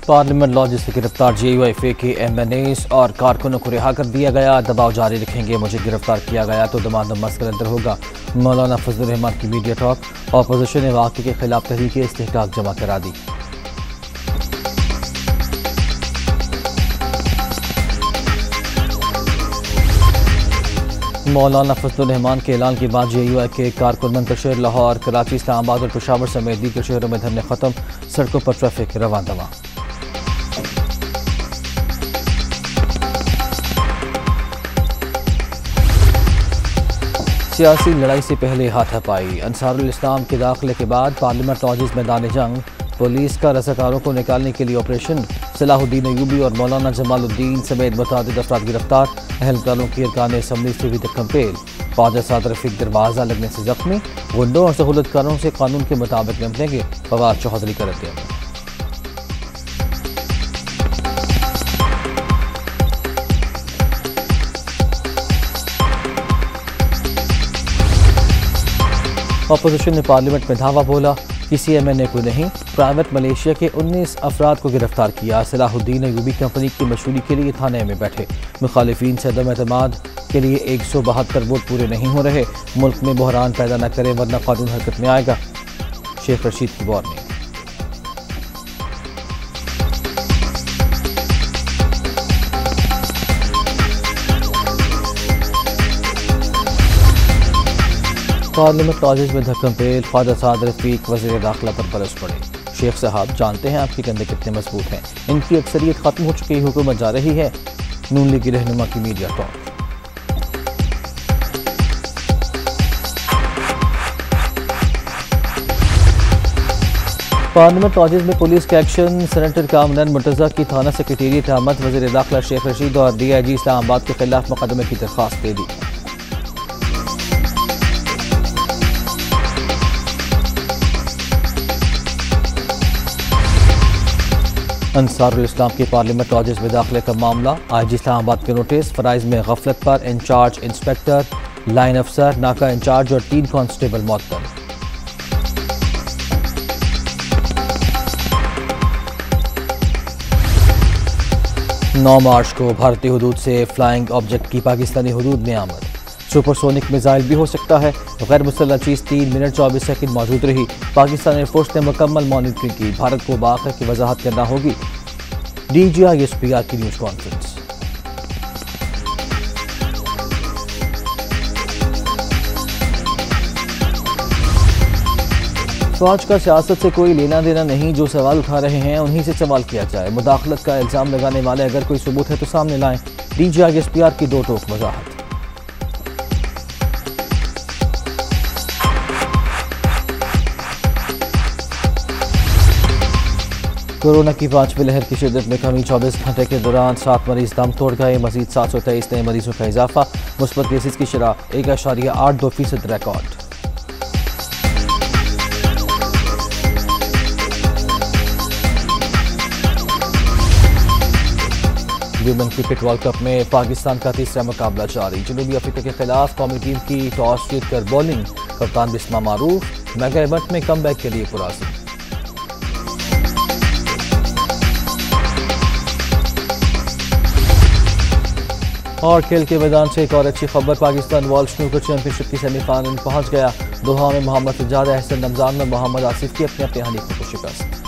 Parliament laws से गिरफ्तार JUIF के MNAs और कारकुनों को रिहा कर दिया गया। दबाव जारी रखेंगे, मुझे गिरफ्तार किया गया तो दमादम मस्कर अंदर होगा। मौलाना फजलुर रहमान की मीडिया टॉक। अपोजिशन ने वाक़े के खिलाफ तहरीक इस्तेहकाक जमा करा दी। मौलाना फजलुर रहमान के ऐलान के बाद JUIF के कारकुन मुंतशिर लाहौर, कराची, इस्लामाबाद और पेशावर समेत दीगर शहरों में धरने खत्म, सड़कों पर ट्रैफिक रवां दवा। सियासी लड़ाई से पहले हाथापाई, अंसारुल इस्लाम के दाखिले के बाद पार्लियामेंट लॉज मैदान जंग, पुलिस का रज़ाकारों को निकालने के लिए ऑपरेशन। सलाहुद्दीन अयूबी और मौलाना जमालुद्दीन समेत मुतअद्दिद अफराद गिरफ्तार, अहलकारों की अरकान असम्बली से भी कंपेल। ख्वाजा साद रफीक दरवाज़ा लगने से जख्मी, गुंडों और सहूलतकारों से कानून के मुताबिक निपटेंगे, फवाद चौधरी का रद्द। अपोजिशन ने पार्लियामेंट में धावा बोला, किसी MNA को नहीं, प्राइवेट मलेशिया के 19 अफराद को गिरफ्तार किया। सलाहुद्दीन अयूबी कंपनी की मशहूरी के लिए थाने में बैठे। मुखालिफिन से अदम एतमाद के लिए 172 वोट पूरे नहीं हो रहे। मुल्क में बहरान पैदा न करें वरना कानून हरकत में आएगा, शेख रशीद की वार्निंग। पार्लियामेंट लॉज में धक्कम-पेल, ख्वाजा साद रफीक वज़ीर दाखिला पर बरस पड़े। शेख साहब जानते हैं आपके कंधे कितने मजबूत हैं, इनकी अक्सरियत खत्म हो चुकी, हुकूमत जा रही है। नून लीग की रहनुमा की मीडिया टॉक। पार्लियामेंट लॉज में पुलिस का एक्शन, सेनेटर कामरान मुर्तज़ा की थाना सेक्रेटेरिएट आमद, वज़ीर दाखिला शेख रशीद और DIG इस्लामाबाद के खिलाफ मुकदमे की दरख्वास्त दे दी। अंसारुल इस्लाम के पार्लियामेंट लॉज में दाखिले का मामला, IG इस्लामाबाद के नोटिस, फराइज में गफलत पर इंचार्ज इंस्पेक्टर, लाइन अफसर, नाका इंचार्ज और 3 कांस्टेबल मुअत्तल। नौ मार्च को भारतीय हुदूद से फ्लाइंग ऑब्जेक्ट की पाकिस्तानी हुदूद में आमद। सुपरसोनिक मिसाइल भी हो सकता है। गैर मुसल्लह चीज़ 3 मिनट 24 सेकंड मौजूद रही। पाकिस्तान एयरफोर्स ने मुकम्मल मॉनिटरिंग की। भारत को वाक़े की वजाहत करना होगी। DGI SPR की न्यूज़ कॉन्फ्रेंस। फौज का सियासत से कोई लेना देना नहीं, जो सवाल उठा रहे हैं उन्हीं से सवाल किया जाए। मुदाखलत का इल्ज़ाम लगाने वाले अगर कोई सबूत है तो सामने लाएं। DGI SPR की 2 टोक वजाहत। कोरोना की 5वीं लहर की शिद्दत में कमी, 24 घंटे के दौरान 7 मरीज दम तोड़ गए। मजीद 723 नए मरीजों का इजाफा। मुस्बत केसेस की शरह 1.82% record. Women cricket world cup में पाकिस्तान का तीसरा मुकाबला जारी। जनूबी अफ्रीका के खिलाफ कौमी टीम की टॉस जीतकर बॉलिंग, कप्तान बिस्मा मारूफ मेगा इवेंट में कमबैक के लिए पुराज़िम। और खेल के मैदान से एक और अच्छी खबर, पाकिस्तान वर्ल्ड स्नूकर चैंपियनशिप की सेमीफाइनल में पहुंच गया। दोहा में मोहम्मद सज्जाद, अहसन रमजान में मोहम्मद आसिफ की अपने अपने हरीफों को शिकस्त।